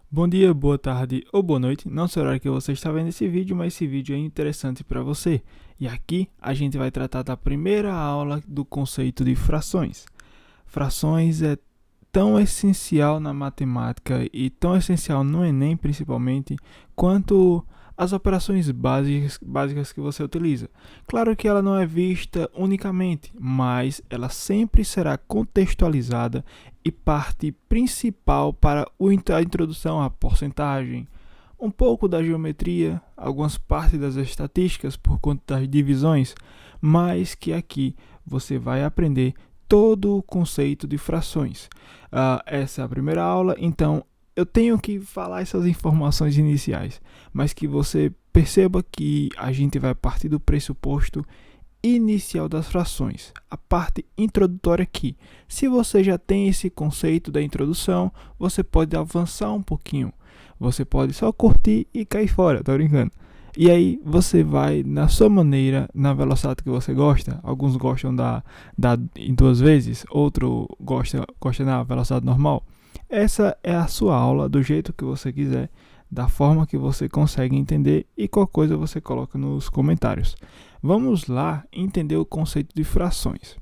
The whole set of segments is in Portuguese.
Bom dia, boa tarde ou boa noite. Não sei o horário que você está vendo esse vídeo, mas esse vídeo é interessante para você. E aqui a gente vai tratar da primeira aula do conceito de frações. Frações é tão essencial na matemática e tão essencial no Enem principalmente, quanto as operações básicas que você utiliza. Claro que ela não é vista unicamente, mas ela sempre será contextualizada e parte principal para a introdução à porcentagem, um pouco da geometria, algumas partes das estatísticas por conta das divisões, mas que aqui você vai aprender todo o conceito de frações. Essa é a primeira aula, então eu tenho que falar essas informações iniciais, mas que você perceba que a gente vai partir do pressuposto inicial das frações, a parte introdutória aqui. Se você já tem esse conceito da introdução, você pode avançar um pouquinho. Você pode só curtir e cair fora, tô brincando. E aí você vai na sua maneira, na velocidade que você gosta. Alguns gostam da em 2 vezes, outro gosta na velocidade normal. Essa é a sua aula do jeito que você quiser, da forma que você consegue entender, e qualquer coisa você coloca nos comentários. Vamos lá entender o conceito de frações.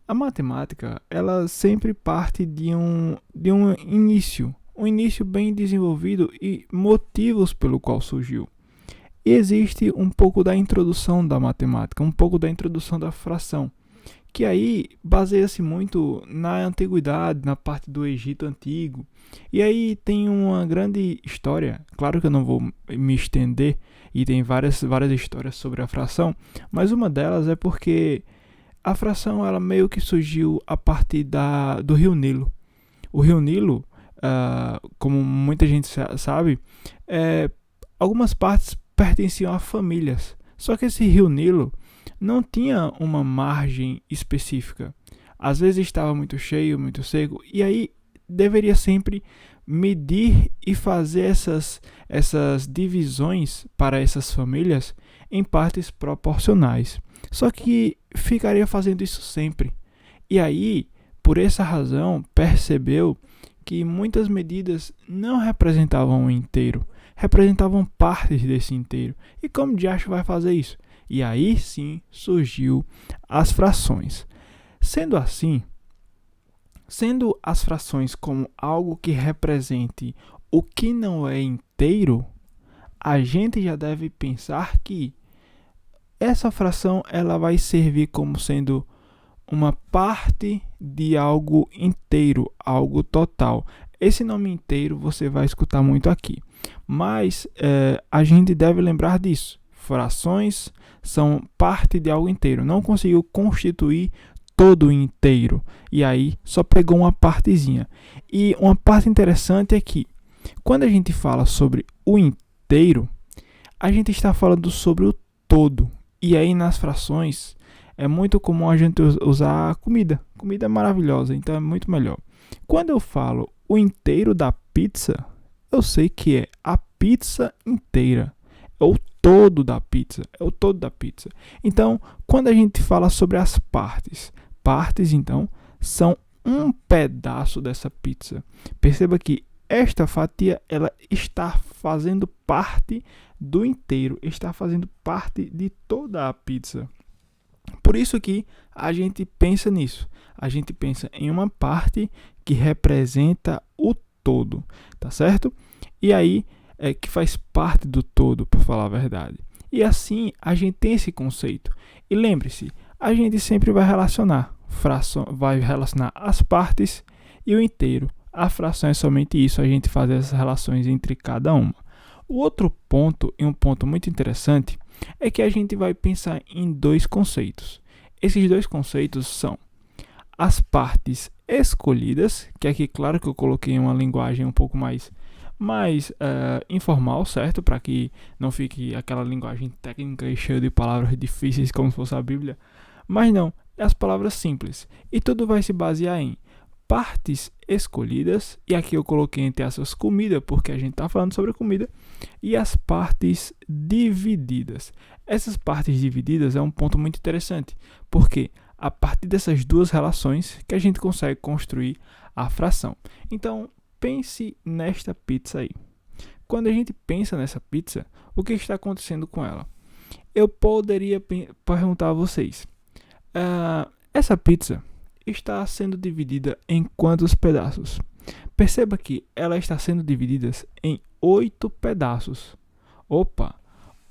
A matemática, ela sempre parte de um início bem desenvolvido e motivos pelo qual surgiu. E existe um pouco da introdução da matemática, um pouco da introdução da fração, que aí baseia-se muito na antiguidade, na parte do Egito antigo. E aí tem uma grande história, claro que eu não vou me estender, e tem várias histórias sobre a fração, mas uma delas é porque a fração ela meio que surgiu a partir do Rio Nilo. O Rio Nilo, como muita gente sabe, algumas partes pertenciam a famílias, só que esse Rio Nilo não tinha uma margem específica. Às vezes estava muito cheio, muito seco, e aí deveria sempre medir e fazer essas divisões para essas famílias em partes proporcionais. Só que ficaria fazendo isso sempre. E aí, por essa razão, percebeu que muitas medidas não representavam o inteiro, representavam partes desse inteiro. E como de acho vai fazer isso? E aí sim surgiu as frações. Sendo assim, sendo as frações como algo que represente o que não é inteiro, a gente já deve pensar que essa fração ela vai servir como sendo uma parte de algo inteiro, algo total. Esse nome inteiro você vai escutar muito aqui, mas a gente deve lembrar disso. Frações são parte de algo inteiro, não conseguiu constituir todo inteiro, e aí só pegou uma partezinha. E uma parte interessante é que, quando a gente fala sobre o inteiro, a gente está falando sobre o todo. E aí nas frações é muito comum a gente usar comida. Comida é maravilhosa, então é muito melhor. Quando eu falo o inteiro da pizza, eu sei que é a pizza inteira. É o todo da pizza. É o todo da pizza. Então, quando a gente fala sobre as partes, então, são um pedaço dessa pizza. Perceba que esta fatia ela está fazendo parte do inteiro, está fazendo parte de toda a pizza. Por isso que a gente pensa nisso. A gente pensa em uma parte que representa o todo, tá certo? E aí é que faz parte do todo, para falar a verdade. E assim a gente tem esse conceito. E lembre-se, a gente sempre vai relacionar as partes e o inteiro. A fração é somente isso, a gente faz essas relações entre cada uma. O outro ponto, e um ponto muito interessante, é que a gente vai pensar em dois conceitos. Esses dois conceitos são as partes escolhidas, que aqui claro que eu coloquei uma linguagem um pouco mais informal, certo? Para que não fique aquela linguagem técnica e cheia de palavras difíceis como se fosse a Bíblia. Mas não, é as palavras simples. E tudo vai se basear em partes escolhidas, e aqui eu coloquei entre essas comida, porque a gente está falando sobre comida, e as partes divididas. Essas partes divididas é um ponto muito interessante, porque a partir dessas duas relações que a gente consegue construir a fração. Então, pense nesta pizza aí. Quando a gente pensa nessa pizza, o que está acontecendo com ela? Eu poderia perguntar a vocês, essa pizza está sendo dividida em quantos pedaços? Perceba que ela está sendo dividida em 8 pedaços. Opa,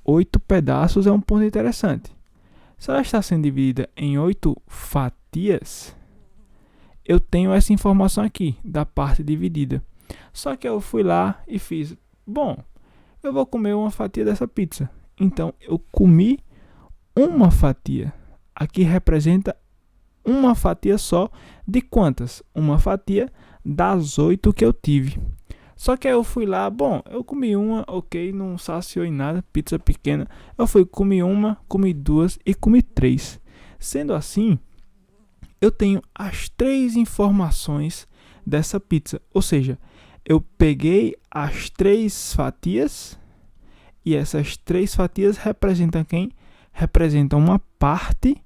8 pedaços é um ponto interessante. Se ela está sendo dividida em 8 fatias, eu tenho essa informação aqui, da parte dividida. Só que eu fui lá e fiz, bom, eu vou comer uma fatia dessa pizza. Então, eu comi uma fatia. Aqui representa uma fatia só de quantas? Uma fatia das 8 que eu tive. Só que aí eu fui lá, bom, eu comi uma, ok, não saciou em nada, pizza pequena. Eu comi uma, comi duas e comi 3. Sendo assim, eu tenho as 3 informações dessa pizza. Ou seja, eu peguei as 3 fatias e essas 3 fatias representam quem? Representam uma parte,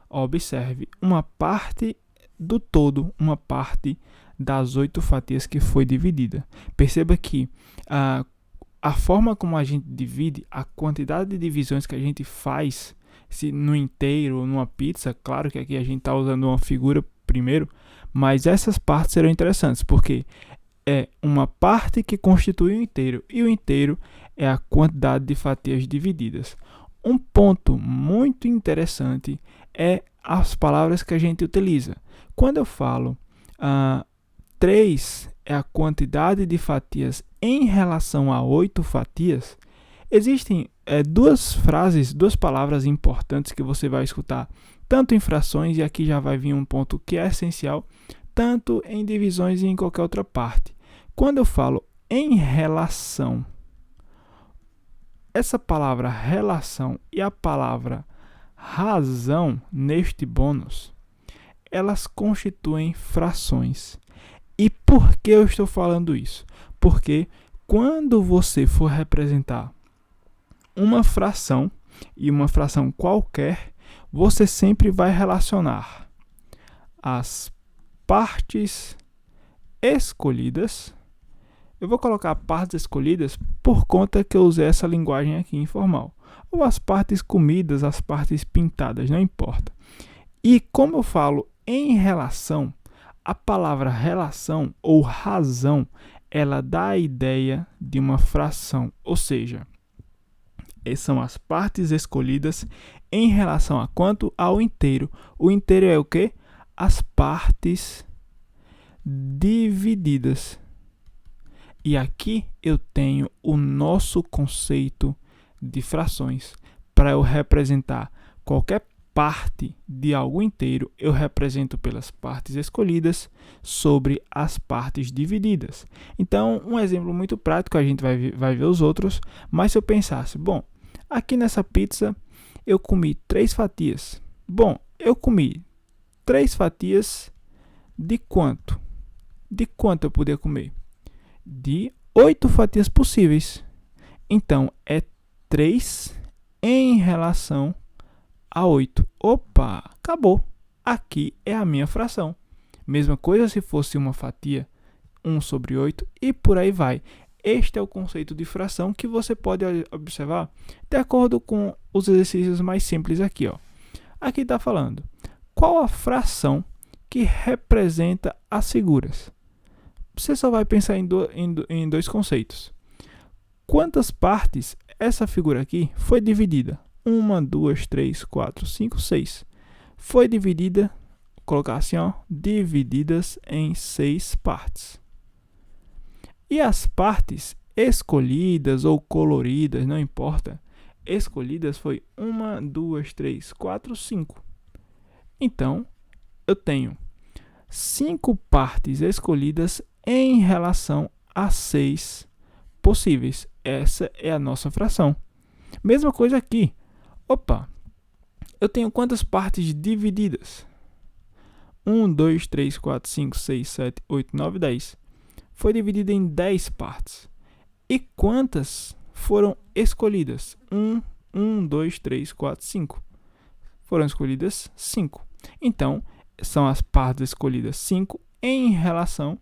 observe, uma parte do todo, uma parte das 8 fatias que foi dividida. Perceba que a forma como a gente divide, a quantidade de divisões que a gente faz, se no inteiro ou numa pizza, claro que aqui a gente está usando uma figura primeiro, mas essas partes serão interessantes, porque é uma parte que constitui o inteiro, e o inteiro é a quantidade de fatias divididas. Um ponto muito interessante é as palavras que a gente utiliza. Quando eu falo 3 é a quantidade de fatias em relação a 8 fatias, existem duas palavras importantes que você vai escutar, tanto em frações, e aqui já vai vir um ponto que é essencial, tanto em divisões e em qualquer outra parte. Quando eu falo em relação, essa palavra relação e a palavra razão neste bônus, elas constituem frações. E por que eu estou falando isso? Porque quando você for representar uma fração, e uma fração qualquer, você sempre vai relacionar as partes escolhidas. Eu vou colocar partes escolhidas por conta que eu usei essa linguagem aqui informal. Ou as partes comidas, as partes pintadas, não importa. E como eu falo em relação, a palavra relação ou razão, ela dá a ideia de uma fração. Ou seja, são as partes escolhidas em relação a quanto? Ao inteiro. O inteiro é o quê? As partes divididas. E aqui eu tenho o nosso conceito de frações. Para eu representar qualquer parte de algo inteiro, eu represento pelas partes escolhidas sobre as partes divididas. Então, um exemplo muito prático, a gente vai ver os outros, mas se eu pensasse, bom, aqui nessa pizza eu comi 3 fatias. Bom, eu comi 3 fatias de quanto? De quanto eu podia comer? De 8 fatias possíveis. Então, é 3 em relação a 8. Opa, acabou. Aqui é a minha fração. Mesma coisa se fosse uma fatia, 1 sobre 8 e por aí vai. Este é o conceito de fração que você pode observar de acordo com os exercícios mais simples aqui. Aqui está falando, qual a fração que representa as figuras? Você só vai pensar em 2 conceitos. Quantas partes essa figura aqui foi dividida? 1, 2, 3, 4, 5, 6. Foi dividida, vou colocar assim, divididas em 6 partes. E as partes escolhidas ou coloridas, não importa, escolhidas foi 1, 2, 3, 4, 5. Então, eu tenho 5 partes escolhidas em relação a 6 possíveis. Essa é a nossa fração. Mesma coisa aqui. Opa, eu tenho quantas partes divididas? 1, 2, 3, 4, 5, 6, 7, 8, 9, 10. Foi dividida em 10 partes. E quantas foram escolhidas? 1, 2, 3, 4, 5. Foram escolhidas 5. Então, são as partes escolhidas 5 em relação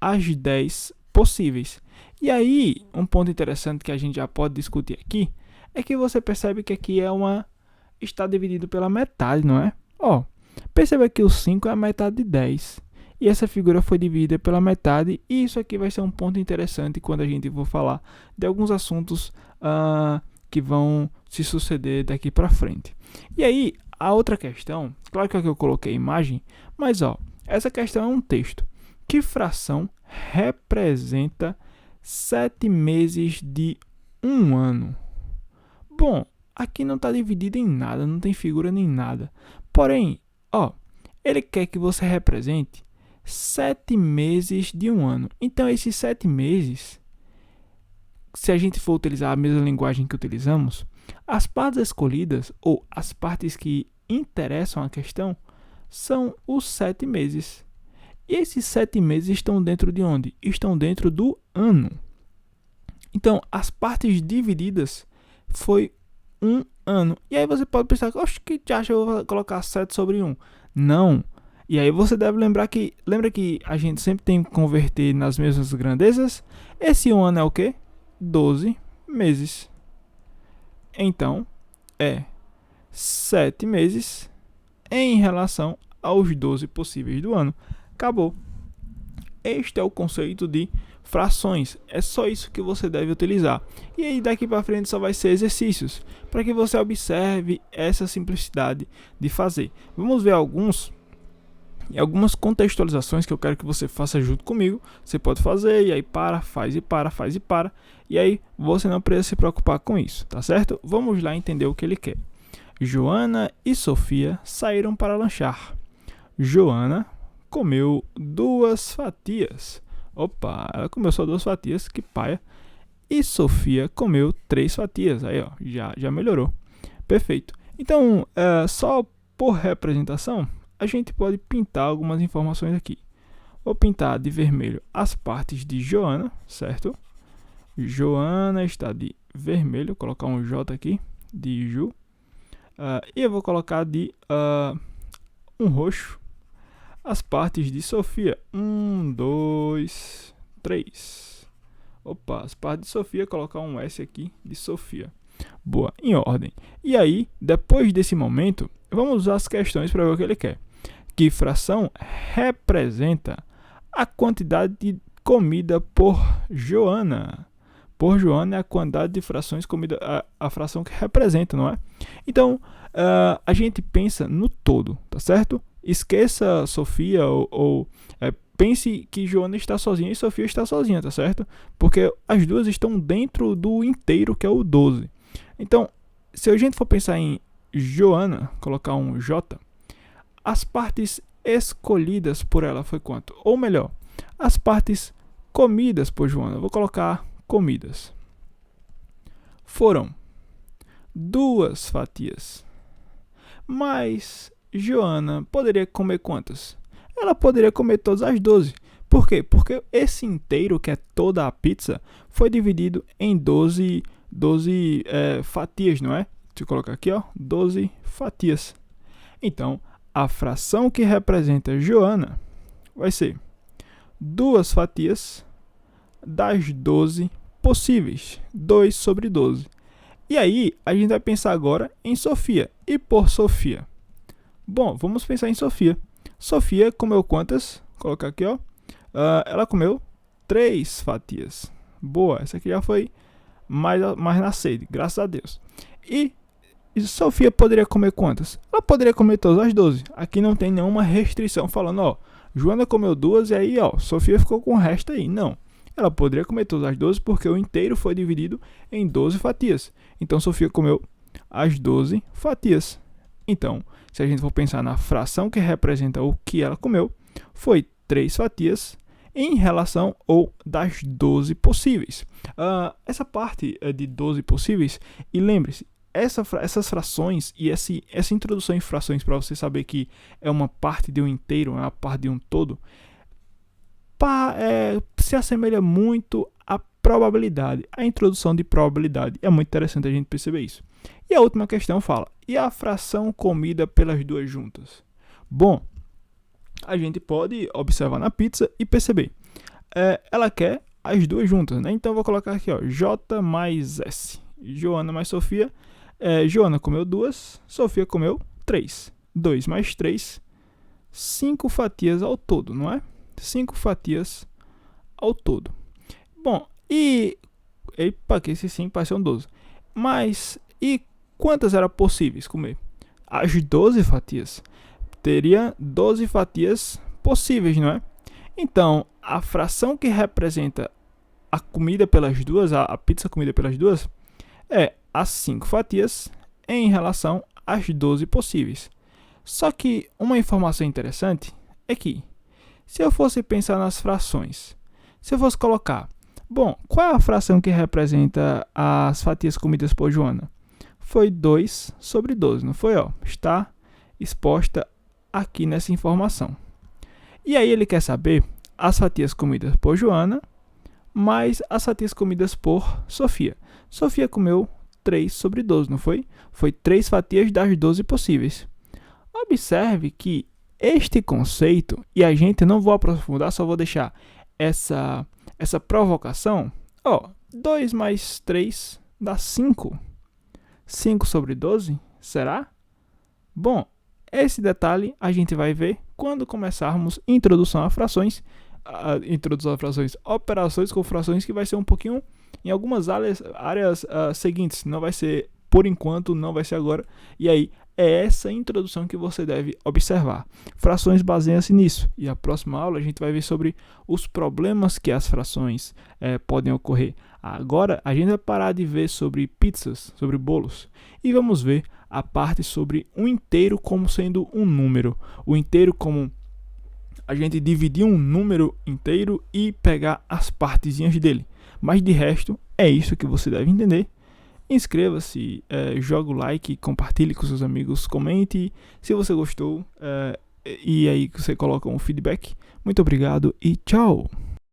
as 10 possíveis. E aí, um ponto interessante que a gente já pode discutir aqui é que você percebe que aqui está dividido pela metade, não é? Ó, perceba que o 5 é a metade de 10. E essa figura foi dividida pela metade, e isso aqui vai ser um ponto interessante quando a gente for falar de alguns assuntos que vão se suceder daqui para frente. E aí, a outra questão, claro que aqui eu coloquei imagem, mas ó, essa questão é um texto. Que fração representa 7 meses de um ano? Bom, aqui não está dividido em nada, não tem figura nem nada. Porém, ó, ele quer que você represente 7 meses de um ano. Então, esses 7 meses, se a gente for utilizar a mesma linguagem que utilizamos, as partes escolhidas, ou as partes que interessam a questão, são os 7 meses. E esses 7 meses estão dentro de onde? Estão dentro do ano. Então, as partes divididas foi um ano. E aí você pode pensar, oxe, que acha eu vou colocar 7 sobre 1? Não. E aí você deve lembra que a gente sempre tem que converter nas mesmas grandezas? Esse um ano é o quê? 12 meses. Então, é 7 meses em relação aos 12 possíveis do ano. Acabou. Este é o conceito de frações. É só isso que você deve utilizar. E aí daqui para frente só vai ser exercícios, para que você observe essa simplicidade de fazer. Vamos ver algumas contextualizações que eu quero que você faça junto comigo. Você pode fazer, e aí faz e para. E aí você não precisa se preocupar com isso, tá certo? Vamos lá entender o que ele quer. Joana e Sofia saíram para lanchar. Joana comeu 2 fatias. Opa, ela comeu só 2 fatias, que paia. E Sofia comeu 3 fatias. Aí, ó, já melhorou. Perfeito. Então, só por representação, a gente pode pintar algumas informações aqui. Vou pintar de vermelho as partes de Joana, certo? Joana está de vermelho. Vou colocar um J aqui, de Ju. E eu vou colocar de um roxo as partes de Sofia. 1, 2, 3. Opa, as partes de Sofia, colocar um S aqui de Sofia. Boa, em ordem. E aí, depois desse momento, vamos usar as questões para ver o que ele quer. Que fração representa a quantidade de comida por Joana? Por Joana é a quantidade de frações comida, a fração que representa, não é? Então, a gente pensa no todo, tá certo? Esqueça Sofia ou pense que Joana está sozinha e Sofia está sozinha, tá certo? Porque as duas estão dentro do inteiro, que é o 12. Então, se a gente for pensar em Joana, colocar um J, as partes escolhidas por ela foi quanto? Ou melhor, as partes comidas por Joana, vou colocar comidas, foram 2 fatias. Mas Joana poderia comer quantas? Ela poderia comer todas as 12. Por quê? Porque esse inteiro, que é toda a pizza, foi dividido em 12 fatias, não é? Deixa eu colocar aqui, ó, 12 fatias. Então, a fração que representa Joana vai ser 2 fatias das 12 possíveis. 2 sobre 12. E aí, a gente vai pensar agora em Sofia. E por Sofia? Bom, vamos pensar em Sofia. Sofia comeu quantas? Vou colocar aqui, ó. Ela comeu 3 fatias. Boa, essa aqui já foi mais na sede, graças a Deus. E Sofia poderia comer quantas? Ela poderia comer todas as 12. Aqui não tem nenhuma restrição falando, ó, Joana comeu 2 e aí, ó, Sofia ficou com o resto aí. Não. Ela poderia comer todas as 12 porque o inteiro foi dividido em 12 fatias. Então, Sofia comeu as 12 fatias. Então, se a gente for pensar na fração que representa o que ela comeu, foi 3 fatias em relação ou das 12 possíveis. Essa parte é de 12 possíveis, e lembre-se, essas frações e essa introdução em frações para você saber que é uma parte de um inteiro, é uma parte de um todo, se assemelha muito à probabilidade, à introdução de probabilidade. É muito interessante a gente perceber isso. E a última questão fala, e a fração comida pelas duas juntas? Bom, a gente pode observar na pizza e perceber. ela quer as duas juntas, né? Então eu vou colocar aqui, ó, J mais S. Joana mais Sofia. Joana comeu 2, Sofia comeu 3. 2 mais 3, 5 fatias ao todo, não é? 5 fatias ao todo. Bom, epa, que esse 5 parece um 12. Mas, e quantas eram possíveis comer? As 12 fatias. Teria 12 fatias possíveis, não é? Então, a fração que representa a comida pelas duas, a pizza comida pelas duas, é as 5 fatias em relação às 12 possíveis. Só que uma informação interessante é que, se eu fosse pensar nas frações, se eu fosse colocar, bom, qual é a fração que representa as fatias comidas por Joana? Foi 2 sobre 12, não foi? Ó, está exposta aqui nessa informação. E aí ele quer saber as fatias comidas por Joana, mais as fatias comidas por Sofia. Sofia comeu 3 sobre 12, não foi? Foi 3 fatias das 12 possíveis. Observe que este conceito, e a gente não vou aprofundar, só vou deixar essa provocação. 2 mais 3 dá 5. 5 sobre 12, será? Bom, esse detalhe a gente vai ver quando começarmos introdução a frações, operações com frações, que vai ser um pouquinho em algumas áreas seguintes. Não vai ser, por enquanto, não vai ser agora. E aí, é essa introdução que você deve observar. Frações baseiam-se nisso. E a próxima aula a gente vai ver sobre os problemas que as frações podem ocorrer. Agora a gente vai parar de ver sobre pizzas, sobre bolos, e vamos ver a parte sobre o inteiro como sendo um número. O inteiro como a gente dividir um número inteiro e pegar as partezinhas dele. Mas de resto, é isso que você deve entender. Inscreva-se, joga o like, compartilhe com seus amigos, comente se você gostou, e aí você coloca um feedback. Muito obrigado e tchau!